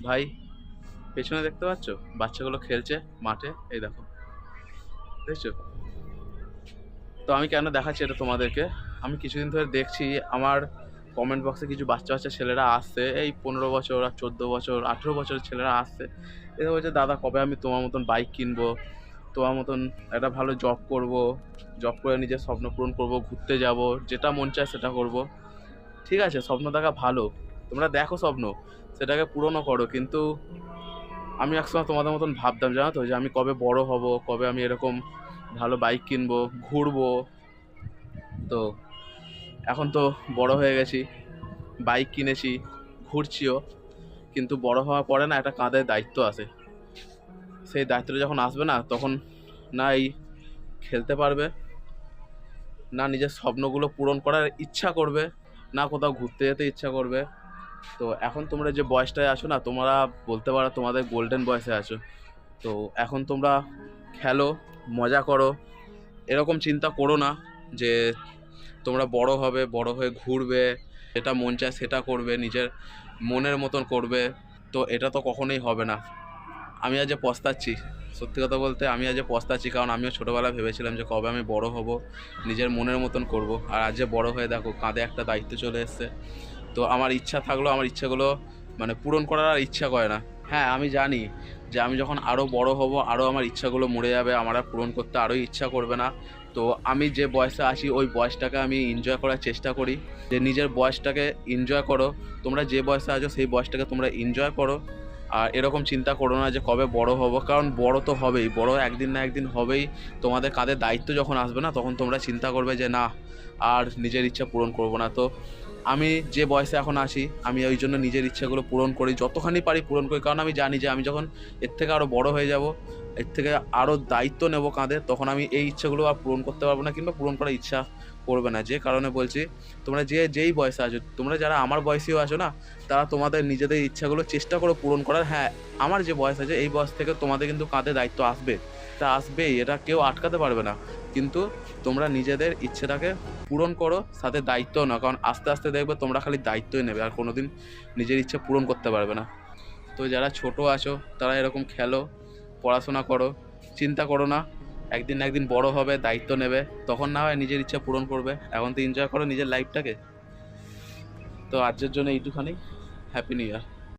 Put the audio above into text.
ভাই পেছনে দেখতে পাচ্ছ বাচ্চাগুলো খেলছে মাঠে, এই দেখো, দেখছো? তো আমি কেন দেখাচ্ছি এটা তোমাদেরকে, আমি কিছুদিন ধরে দেখছি আমার কমেন্ট বক্সে কিছু বাচ্চা বাচ্চা ছেলেরা আসছে, এই 15 বছর আর 14 বছর 18 বছরের ছেলেরা আসছে। এরা বলছে দাদা কবে আমি তোমার মতন বাইক কিনবো, তোমার মতন একটা ভালো জব করব, জব করে নিজের স্বপ্ন পূরণ করব, ঘুরতে যাব, যেটা মন চায় সেটা করব। ঠিক আছে, স্বপ্ন দেখা ভালো, তোমরা দেখো স্বপ্ন, সেটাকে পূরণও করো, কিন্তু আমি একসময় তোমাদের মতন ভাবতাম, জানো তো, যে আমি কবে বড় হব, কবে আমি এরকম ভালো বাইক কিনবো, ঘুরবো। তো এখন তো বড় হয়ে গেছি, বাইক কিনেছি, ঘুরছিও, কিন্তু বড় হওয়ার পরে না একটা কাঁধে দায়িত্ব আসে। সেই দায়িত্বটা যখন আসবে না, তখন না এই খেলতে পারবে, না নিজের স্বপ্নগুলো পূরণ করার ইচ্ছা করবে, না কোথাও ঘুরতে যেতে ইচ্ছা করবে। তো এখন তোমরা যে বয়সটায় আছো না, তোমরা বলতে পারো তোমাদের গোল্ডেন বয়সে আছো। তো এখন তোমরা খেলো, মজা করো, এরকম চিন্তা করো না যে তোমরা বড় হবে, বড় হয়ে ঘুরবে, যেটা মন চায় সেটা করবে, নিজের মনের মতন করবে। তো এটা তো কখনোই হবে না। আমি আজ পস্তাচ্ছি, সত্যি কথা বলতে আমি আজ পস্তাচ্ছি, কারণ আমিও ছোটোবেলায় ভেবেছিলাম যে কবে আমি বড় হব, নিজের মনের মতন করব, আর আজ যে বড় হয়ে দেখো কাঁধে একটা দায়িত্ব চলে এসছে। তো আমার ইচ্ছা থাকলেও আমার ইচ্ছাগুলো মানে পূরণ করার আর ইচ্ছা করে না। হ্যাঁ আমি জানি যে আমি যখন আরও বড় হব, আরও আমার ইচ্ছাগুলো মরে যাবে, আমার আর পূরণ করতে আরোই ইচ্ছা করবে না। তো আমি যে বয়সে আছি ওই বয়সটাকে আমি এনজয় করার চেষ্টা করি, যে নিজের বয়সটাকে এনজয় করো। তোমরা যে বয়সে আছো সেই বয়সটাকে তোমরা এনজয় করো, আর এরকম চিন্তা করো না যে কবে বড় হব, কারণ বড় তো হবেই, বড় একদিন না একদিন হবেই। তোমাদের কাঁধে দায়িত্ব যখন আসবে না, তখন তোমরা চিন্তা করবে যে না, আর নিজের ইচ্ছা পূরণ করব না। তো আমি যে বয়সে এখন আছি, আমি ওই জন্য নিজের ইচ্ছাগুলো পূরণ করি, যতখানি পারি পূরণ করি, কারণ আমি জানি যে আমি যখন এর থেকে আরও বড় হয়ে যাব, এর থেকে আরও দায়িত্ব নেব কাঁধে, তখন আমি এই ইচ্ছাগুলো আর পূরণ করতে পারবো না, কিংবা পূরণ করার ইচ্ছা করবে না। যে কারণে বলছি, তোমরা যেই বয়সে আছো, তোমরা যারা আমার বয়সেও আছো না, তারা তোমাদের নিজেদের ইচ্ছাগুলো চেষ্টা করো পূরণ করার। হ্যাঁ, আমার যে বয়স আছে এই বয়স থেকে তোমাদের কিন্তু কাঁধে দায়িত্ব আসবে, তা আসবেই, এটা কেউ আটকাতে পারবে না। কিন্তু তোমরা নিজেদের ইচ্ছেটাকে পূরণ করো, সাথে দায়িত্বও না, কারণ আস্তে আস্তে দেখবে তোমরা খালি দায়িত্বই নেবে, আর কোনোদিন নিজের ইচ্ছা পূরণ করতে পারবে না। তো যারা ছোট আছো তারা এরকম খেলো, পড়াশোনা করো, চিন্তা করো না, একদিন না একদিন বড় হবে, দায়িত্ব নেবে, তখন না হয় নিজের ইচ্ছা পূরণ করবে। এখন তো এনজয় করো নিজের লাইফটাকে। তো আজকের জন্য এইটুখানি। Happy new year.